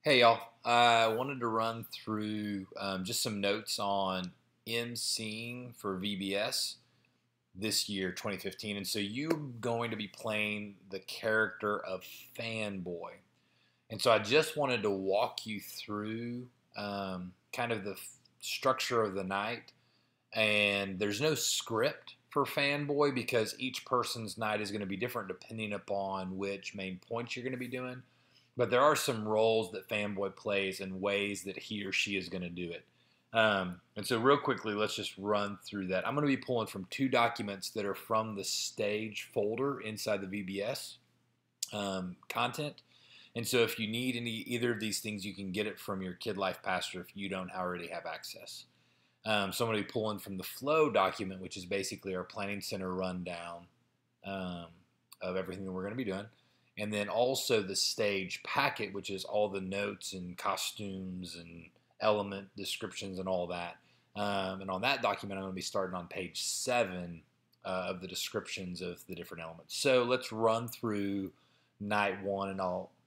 Hey y'all, I wanted to run through just some notes on emceeing for VBS this year, 2015. And so you're going to be playing the character of Fanboy. And so I just wanted to walk you through kind of the structure of the night. And there's no script for Fanboy because each person's night is going to be different depending upon which main points you're going to be doing. But there are some roles that Fanboy plays and ways that he or she is going to do it. And so real quickly, let's just run through that. I'm going to be pulling from two documents that are from the stage folder inside the VBS content. And so if you need either of these things, you can get it from your Kid Life Pastor if you don't already have access. So I'm going to be pulling from the flow document, which is basically our planning center rundown of everything that we're going to be doing. And then also the stage packet, which is all the notes and costumes and element descriptions and all that. And on that document, I'm going to be starting on page 7 of the descriptions of the different elements. So let's run through night 1, and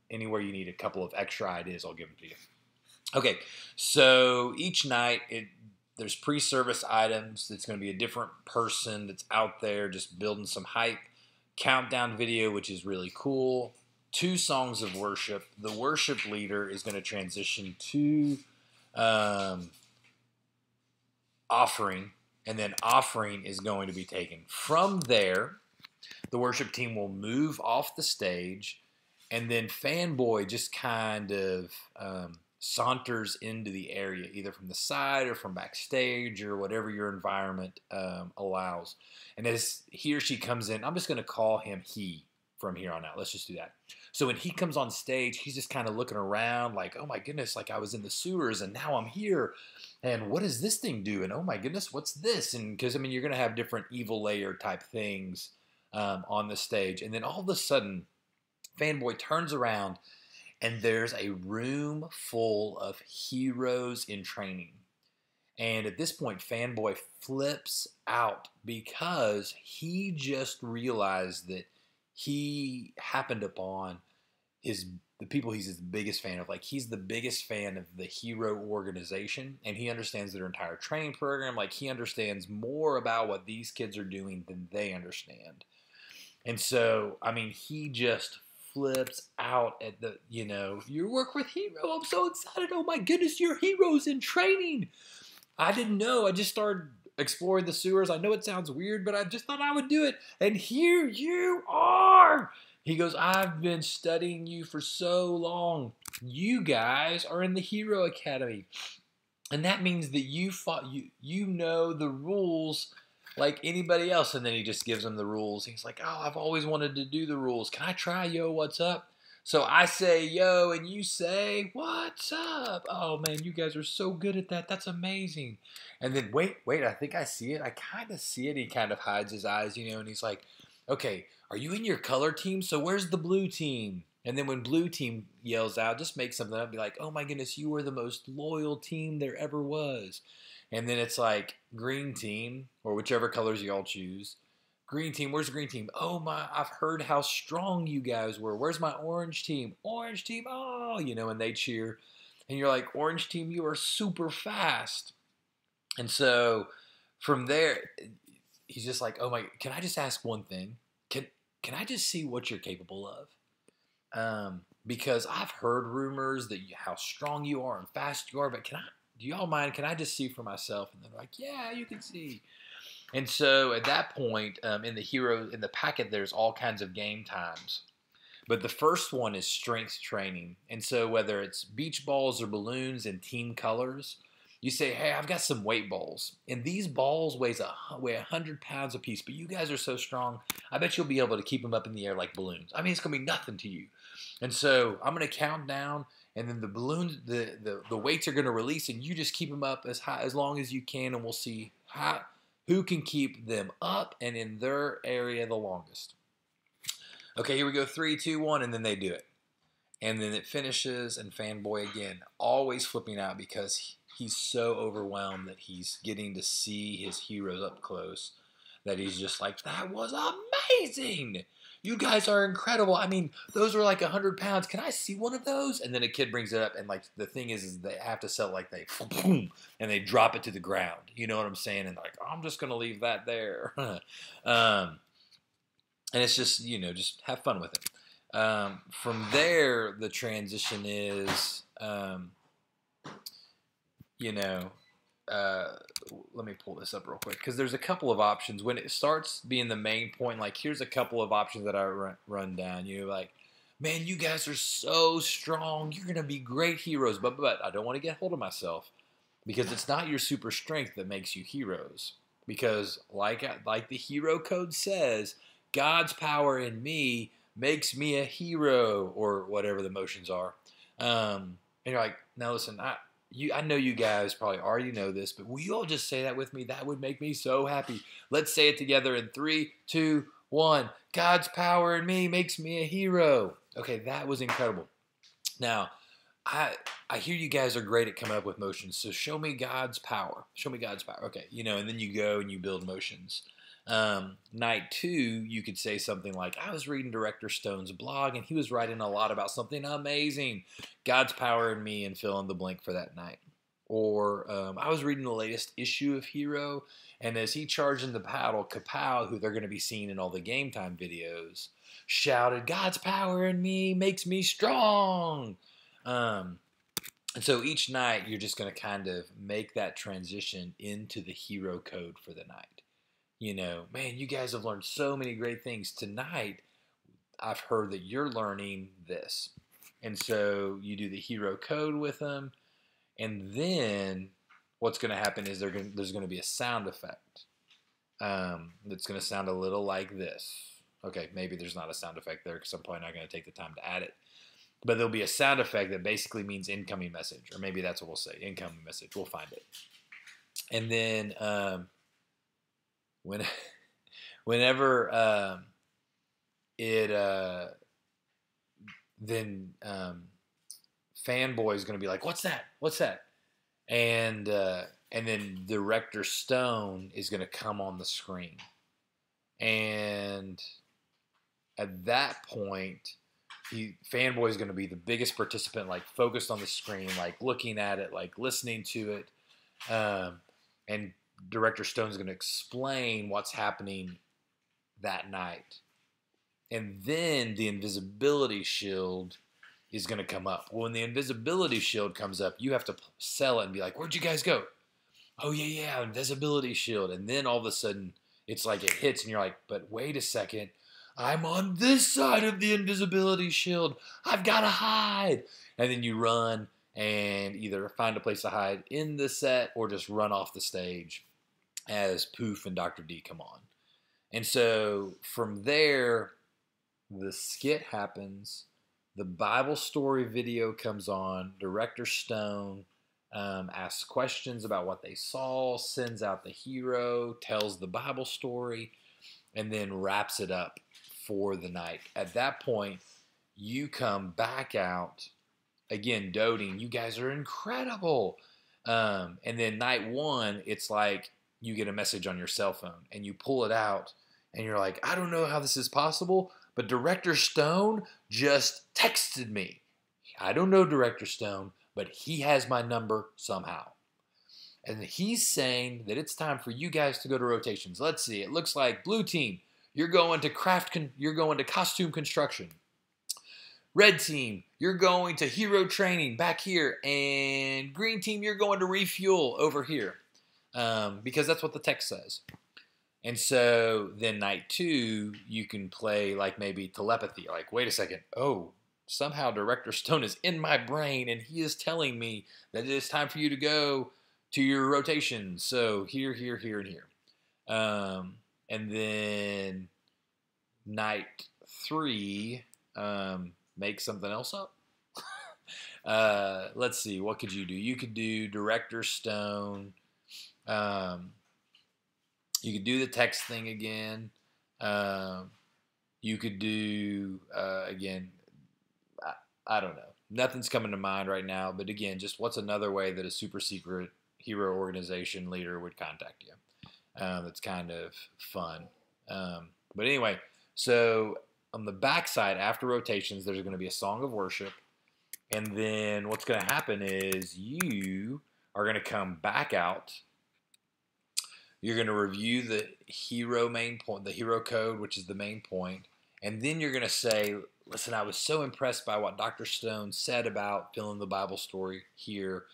anywhere you need a couple of extra ideas, I'll give them to you. Okay, so each night, there's pre-service items. It's going to be a different person that's out there just building some hype. Countdown video, which is really cool. 2 songs of worship. The worship leader is going to transition to offering, and then offering is going to be taken. From there, the worship team will move off the stage, and then Fanboy just kind of saunters into the area, either from the side or from backstage or whatever your environment allows. And as he or she comes in, I'm just going to call him he from here on out. Let's just do that. So when he comes on stage, he's just kind of looking around like, oh my goodness, like I was in the sewers and now I'm here. And what does this thing do? And oh my goodness, what's this? And because, I mean, you're going to have different evil layer type things on the stage. And then all of a sudden, Fanboy turns around and there's a room full of heroes in training. And at this point, Fanboy flips out because he just realized that he happened upon the people he's the biggest fan of. Like, he's the biggest fan of the hero organization, and he understands their entire training program. Like, he understands more about what these kids are doing than they understand. And so, I mean, he just flips out at you work with Hero. I'm so excited. Oh my goodness, you're heroes in training. I didn't know. I just started exploring the sewers. I know it sounds weird, but I just thought I would do it. And here you are. He goes, I've been studying you for so long. You guys are in the Hero Academy. And that means that you know the rules like anybody else. And then he just gives them the rules. He's like, oh, I've always wanted to do the rules. Can I try? Yo, what's up? So I say, yo, and you say, what's up? Oh, man, you guys are so good at that. That's amazing. And then, wait, I think I see it. I kind of see it. He kind of hides his eyes, and he's like, okay, are you in your color team? So where's the blue team? And then when blue team yells out, just make something up. Be like, oh, my goodness, you are the most loyal team there ever was. And then it's like green team, or whichever colors you all choose. Green team, where's the green team? Oh my, I've heard how strong you guys were. Where's my orange team? Orange team, oh, and they cheer. And you're like, orange team, you are super fast. And so from there, he's just like, oh my, can I just ask one thing? Can I just see what you're capable of? Because I've heard rumors that how strong you are and fast you are, but do y'all mind? Can I just see for myself? And they're like, yeah, you can see. And so at that point, in the packet, there's all kinds of game times. But the first one is strength training. And so whether it's beach balls or balloons and team colors, you say, hey, I've got some weight balls. And these balls weigh 100 pounds a piece. But you guys are so strong, I bet you'll be able to keep them up in the air like balloons. I mean, it's going to be nothing to you. And so I'm going to count down. And then the balloons, the weights are going to release. And you just keep them up as long as you can. And we'll see who can keep them up and in their area the longest. Okay, here we go. 3, 2, 1, and then they do it. And then it finishes, and Fanboy again, always flipping out because he's so overwhelmed that he's getting to see his heroes up close that he's just like, that was amazing. you guys are incredible. I mean, those are like 100 pounds. Can I see one of those? And then a kid brings it up, and like the thing is they have to sell it like they boom, and they drop it to the ground. You know what I'm saying? And they're like, oh, I'm just gonna leave that there. And it's just, you know, just have fun with it. From there, the transition is, you know, let me pull this up real quick because there's a couple of options. When it starts being the main point, like here's a couple of options that I run down. You know, like, man, you guys are so strong. You're going to be great heroes. But I don't want to get hold of myself because it's not your super strength that makes you heroes. Because like the hero code says, God's power in me makes me a hero, or whatever the motions are. And you're like, now listen, I know you guys probably already know this, but will you all just say that with me? That would make me so happy. Let's say it together in 3, 2, 1. God's power in me makes me a hero. Okay, that was incredible. Now, I hear you guys are great at coming up with motions, so show me God's power. Show me God's power. Okay, you know, and then you go and you build motions. Night 2, you could say something like, I was reading Director Stone's blog, and he was writing a lot about something amazing. God's power in me, and fill in the blank for that night. Or I was reading the latest issue of Hero, and as he charged in the battle, Kapow, who they're going to be seeing in all the Game Time videos, shouted, God's power in me makes me strong. And so each night, you're just going to kind of make that transition into the hero code for the night. You know, man, you guys have learned so many great things. Tonight, I've heard that you're learning this. And so you do the hero code with them. And then what's going to happen is there's going to be a sound effect that's going to sound a little like this. Okay, maybe there's not a sound effect there because I'm probably not going to take the time to add it. But there'll be a sound effect that basically means incoming message. Or maybe that's what we'll say, incoming message. We'll find it. And then whenever Fanboy is going to be like, what's that? What's that? And then Director Stone is going to come on the screen. And at that point, Fanboy is going to be the biggest participant, like focused on the screen, like looking at it, like listening to it. And Director Stone's going to explain what's happening that night. And then the invisibility shield is going to come up. Well, when the invisibility shield comes up, you have to sell it and be like, where'd you guys go? Oh, yeah, invisibility shield. And then all of a sudden, it's like it hits and you're like, but wait a second. I'm on this side of the invisibility shield. I've got to hide. And then you run and either find a place to hide in the set or just run off the stage as Poof and Dr. D come on. And so from there, the skit happens. The Bible story video comes on. Director Stone asks questions about what they saw, sends out the hero, tells the Bible story, and then wraps it up for the night. At that point, you come back out, again, doting. You guys are incredible. And then night 1, it's like you get a message on your cell phone, and you pull it out, and you're like, I don't know how this is possible, but Director Stone just texted me. I don't know Director Stone, but he has my number somehow. And he's saying that it's time for you guys to go to rotations. Let's see. It looks like blue team, you're going to costume construction. Red team, you're going to hero training back here. And green team, you're going to refuel over here. Because that's what the text says. And so then night 2, you can play like maybe telepathy. Like, wait a second. Oh, somehow Director Stone is in my brain and he is telling me that it is time for you to go to your rotations. So here, here, here, and here. And then night 3, make something else up. Let's see. What could you do? You could do Director Stone. You could do the text thing again. You could do, again, I don't know. Nothing's coming to mind right now. But again, just what's another way that a super secret hero organization leader would contact you? That's kind of fun. But anyway, so on the backside, after rotations, there's going to be a song of worship. And then what's going to happen is you are going to come back out. You're going to review the hero main point, the hero code, which is the main point. And then you're going to say, listen, I was so impressed by what Dr. Stone said about fill in the Bible story here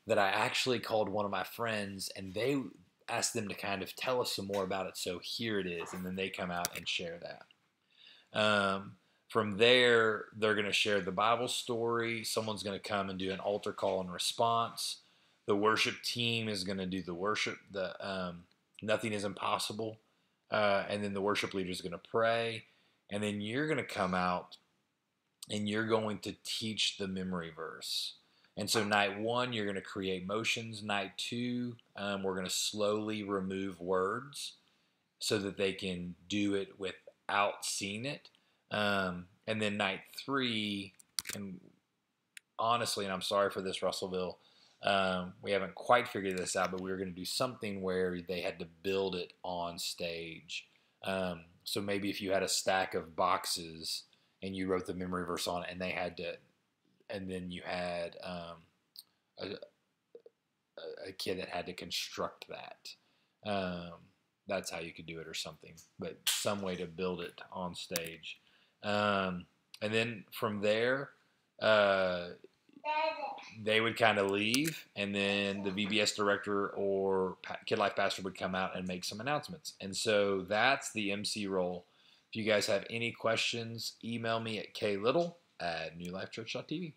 that I actually called one of my friends and they asked them to kind of tell us some more about it. So here it is. And then they come out and share that. From there, they're going to share the Bible story. Someone's going to come and do an altar call and response. The worship team is going to do the worship, the nothing is impossible. And then the worship leader is going to pray. And then you're going to come out and you're going to teach the memory verse. And so night 1, you're going to create motions. Night 2, we're going to slowly remove words so that they can do it without seeing it. And then night 3, and honestly, and I'm sorry for this, Russellville, we haven't quite figured this out, but we were going to do something where they had to build it on stage. So maybe if you had a stack of boxes and you wrote the memory verse on it, and they had to, and then you had a kid that had to construct that. That's how you could do it or something, but some way to build it on stage. And then from there, they would kind of leave, and then the VBS director or Kid Life pastor would come out and make some announcements. And so that's the MC role. If you guys have any questions, email me at klittle@newlifechurch.tv.